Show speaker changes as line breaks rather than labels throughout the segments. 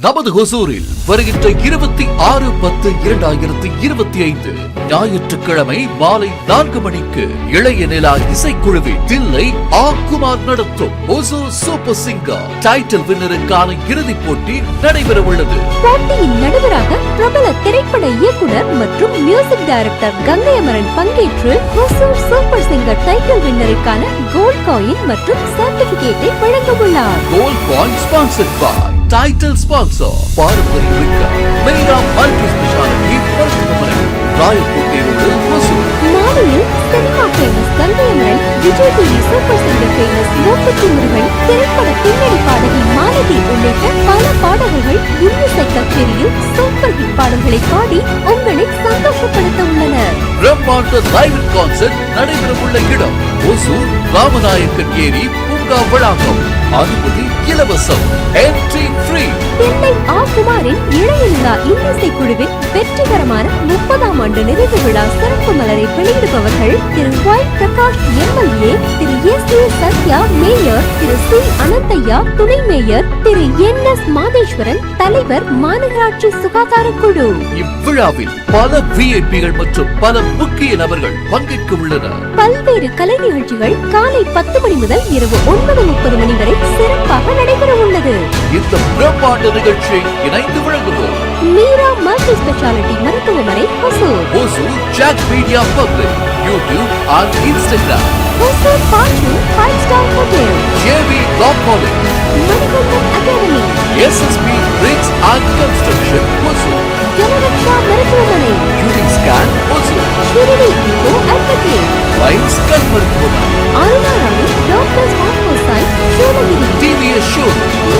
நமது ஹொசூரில் வருகின்ற 26/10/2025 ஞாயிற்றுக்கிழமை மாலை 4 மணிக்கு இளைய நிலா இசைக்குழுவின் தில்லை ஆக்குமார் நடத்தும் ஹொசூர் சூப்பர் சிங்கர் டைட்டில் வின்னருக்கான இறுதிப் போட்டி நடைபெற உள்ளது.
போட்டியின் நடுவராக பிரபல திரைப்பட இயக்குனர் மற்றும் மியூசிக் டைரக்டர் கங்கை அமரன் பங்கேற்று ஹொசூர் சூப்பர் சிங்கர் டைட்டில் வின்னருக்கான கோல்ட் காயின் மற்றும் சர்டிபிகேட்டை வழங்க உள்ளார்.
Gold coin sponsored by title sponsor பாரம்பரியமிக்க மீரா மல்டி ஸ்பெஷாலிட்டி மருத்துவமனை, ராயப்பேட்டையில் உள்ள ஹொசூர்.
மாலையில் cinema famous Gangai Amaran, Vijay TV super singer famous Mookuthi Murugan, திரைப்பட பின்னணி பாடகி மாலதி உள்ளிட்ட பல பாடகர்கள் இன்னிசை கச்சேரியில் சூப்பர் ஹிட் பாடல்களை பாடி உங்களை சந்தோஷப்படுத்த உள்ளனர்.
பிரம்மாண்ட லைவ் கான்சர்ட் நடைபெற உள்ள இடம் ஹொசூர் ராமநாயக்கன் ஏரி பூங்கா வளாகம். அனுமதி இலவசம். Entry free.
தில்லை ஆக்குமாரின் இளைய நிலா இன்னிசை குழுவின் வெற்றிகரமான 30ஆம் ஆண்டு நிறைவு விழா சிறப்பு மலரை வெளியிடுபவர்கள் திரு ஒய் பிரகாஷ் எம்எல்ஏ, திரு எஸ்.ஏ. சத்யா மேயர், திரு சி. அனந்தையா துணை மேயர், திரு என்.எஸ். மாதேஸ்வரன் தலைவர் மாநகராட்சி சுகாதார குழு.
இவ்விழாவில் பல விஐபிகள் மற்றும் பல முக்கிய நபர்கள் பங்கேற்க உள்ளனர்.
பல்வேறு கலை நிகழ்ச்சிகள் காலை 10 மணி முதல் இரவு 9:30 மணி வரை சிறப்பாக நடைபெற உள்ளது.
இந்த பிரம்மாண்ட நிகழ்ச்சியை இணைந்து வழங்குவோம்
மீரா மல்டி ஸ்பெஷாலிட்டி மருத்துவமனை Hosur,
Hosur Jack media public, YouTube and Instagram,
Hosur Fortune 5-star hotel,
JV law college,
Manikandan academy,
SSP bricks and construction Hosur,
Janaraksha மருத்துவமனை,
unique scan Hosur,
Shirdi info advocate,
Lions கண் மருத்துவமனை,
Arunarani doctors hospital signs Soolagiri,
TVS show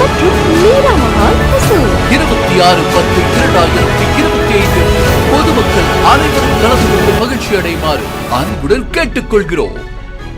மற்றும் மீரா மஹால் ஹொசூர்.
26/10/2025 பொதுமக்கள் அனைவரும் கலந்து கொண்டு மகிழ்ச்சி அடையுமாறு அன்புடன் கேட்டுக்கொள்கிறோம்.